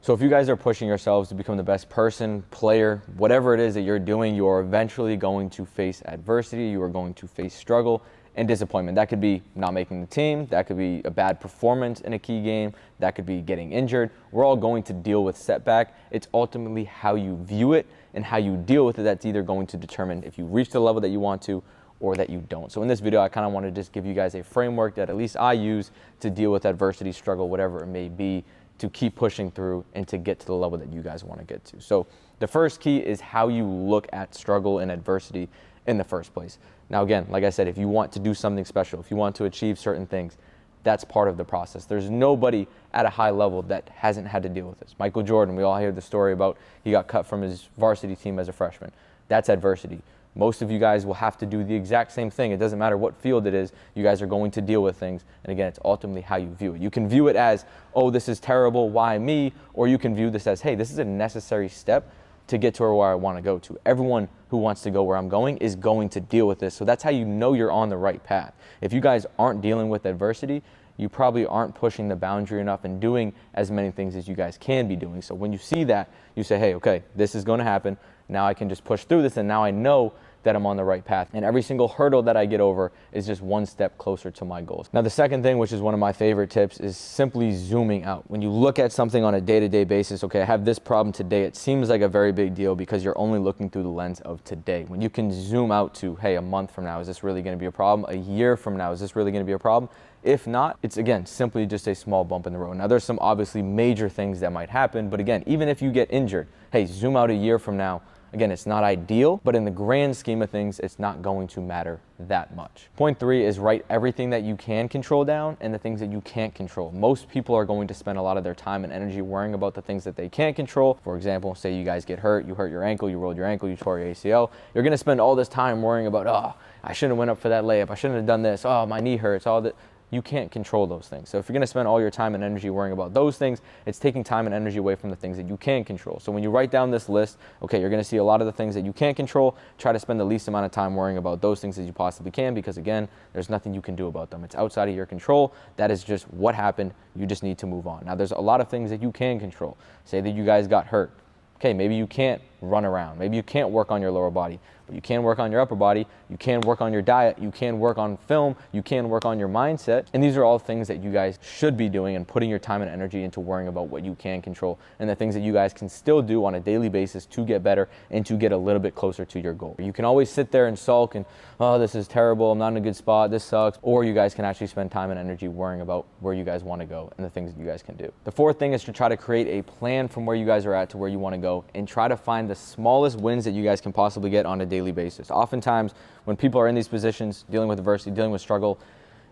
So if you guys are pushing yourselves to become the best person, player, whatever it is that you're doing, you are eventually going to face adversity. You are going to face struggle and disappointment. That could be not making the team. That could be a bad performance in a key game. That could be getting injured. We're all going to deal with setback. It's ultimately how you view it and how you deal with it that's either going to determine if you reach the level that you want to or that you don't. So in this video, I kind of want to just give you guys a framework that at least I use to deal with adversity, struggle, whatever it may be, to keep pushing through and to get to the level that you guys want to get to. So the first key is how you look at struggle and adversity in the first place. Now, again, like I said, if you want to do something special, if you want to achieve certain things, that's part of the process. There's nobody at a high level that hasn't had to deal with this. Michael Jordan, we all hear the story about he got cut from his varsity team as a freshman. That's adversity. Most of you guys will have to do the exact same thing. It doesn't matter what field it is, you guys are going to deal with things. And again, it's ultimately how you view it. You can view it as, oh, this is terrible, why me? Or you can view this as, hey, this is a necessary step to get to where I want to go to. Everyone who wants to go where I'm going is going to deal with this. So that's how you know you're on the right path. If you guys aren't dealing with adversity, you probably aren't pushing the boundary enough and doing as many things as you guys can be doing. So when you see that, you say, hey, okay, this is going to happen. Now I can just push through this, and now I know that I'm on the right path. And every single hurdle that I get over is just one step closer to my goals. Now, the second thing, which is one of my favorite tips, is simply zooming out. When you look at something on a day-to-day basis, okay, I have this problem today, it seems like a very big deal because you're only looking through the lens of today. When you can zoom out to, hey, a month from now, is this really gonna be a problem? A year from now, is this really gonna be a problem? If not, it's again, simply just a small bump in the road. Now, there's some obviously major things that might happen, but again, even if you get injured, hey, zoom out a year from now. Again, it's not ideal, but in the grand scheme of things, it's not going to matter that much. Point 3 is write everything that you can control down and the things that you can't control. Most people are going to spend a lot of their time and energy worrying about the things that they can't control. For example, say you guys get hurt, you hurt your ankle, you rolled your ankle, you tore your ACL. You're gonna spend all this time worrying about, oh, I shouldn't have went up for that layup, I shouldn't have done this, oh, my knee hurts, all that. You can't control those things. So if you're gonna spend all your time and energy worrying about those things, it's taking time and energy away from the things that you can control. So when you write down this list, okay, you're gonna see a lot of the things that you can't control. Try to spend the least amount of time worrying about those things that you possibly can, because again, there's nothing you can do about them. It's outside of your control. That is just what happened. You just need to move on. Now, there's a lot of things that you can control. Say that you guys got hurt. Okay, maybe you can't run around. Maybe you can't work on your lower body, but you can work on your upper body. You can work on your diet. You can work on film. You can work on your mindset. And these are all things that you guys should be doing and putting your time and energy into worrying about what you can control and the things that you guys can still do on a daily basis to get better and to get a little bit closer to your goal. You can always sit there and sulk and, oh, this is terrible. I'm not in a good spot. This sucks. Or you guys can actually spend time and energy worrying about where you guys want to go and the things that you guys can do. The fourth thing is to try to create a plan from where you guys are at to where you want to go and try to find the smallest wins that you guys can possibly get on a daily basis. Oftentimes, when people are in these positions, dealing with adversity, dealing with struggle,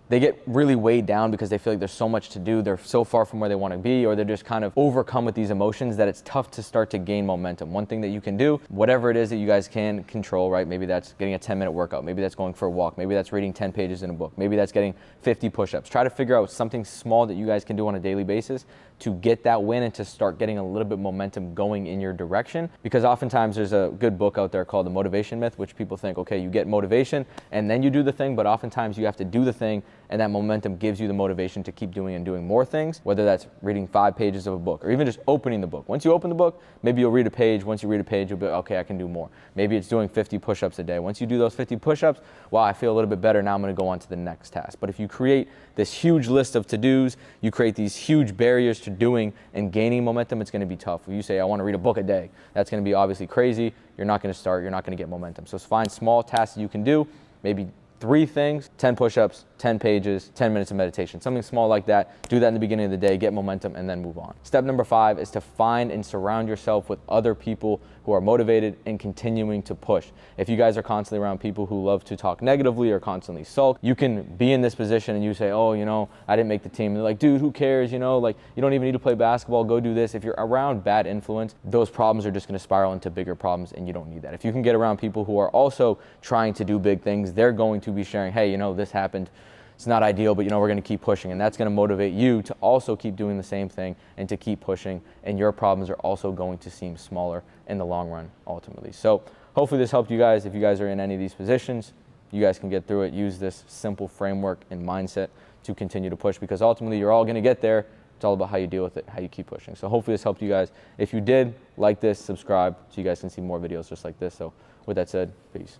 they get really weighed down because they feel like there's so much to do, they're so far from where they want to be, or they're just kind of overcome with these emotions that it's tough to start to gain momentum. One thing that you can do, whatever it is that you guys can control, right? Maybe that's getting a 10-minute workout, maybe that's going for a walk, maybe that's reading 10 pages in a book, maybe that's getting 50 push-ups. Try to figure out something small that you guys can do on a daily basis to get that win and to start getting a little bit momentum going in your direction. Because oftentimes there's a good book out there called The Motivation Myth, which people think, okay, you get motivation and then you do the thing, but oftentimes you have to do the thing and that momentum gives you the motivation to keep doing and doing more things, whether that's reading 5 pages of a book or even just opening the book. Once you open the book, maybe you'll read a page. Once you read a page, you'll be, okay, I can do more. Maybe it's doing 50 push-ups a day. Once you do those 50 push-ups, wow, I feel a little bit better. Now I'm gonna go on to the next task. But if you create this huge list of to-dos, you create these huge barriers to doing and gaining momentum, it's gonna be tough. If you say, I wanna read a book a day, that's gonna be obviously crazy. You're not gonna start, you're not gonna get momentum. So find small tasks that you can do, maybe 3 things, 10 push-ups, 10 pages, 10 minutes of meditation, something small like that. Do that in the beginning of the day, get momentum, and then move on. Step number 5 is to find and surround yourself with other people who are motivated and continuing to push. If you guys are constantly around people who love to talk negatively or constantly sulk, you can be in this position and you say, oh, you know, I didn't make the team. And they're like, dude, who cares? You know, like, you don't even need to play basketball, go do this. If you're around bad influence, those problems are just gonna spiral into bigger problems and you don't need that. If you can get around people who are also trying to do big things, they're going to be sharing, hey, you know, this happened. It's not ideal, but you know, we're gonna keep pushing, and that's gonna motivate you to also keep doing the same thing and to keep pushing, and your problems are also going to seem smaller in the long run, ultimately. So hopefully this helped you guys. If you guys are in any of these positions, you guys can get through it. Use this simple framework and mindset to continue to push, because ultimately you're all gonna get there. It's all about how you deal with it, how you keep pushing. So hopefully this helped you guys. If you did, like this, subscribe so you guys can see more videos just like this. So with that said, peace.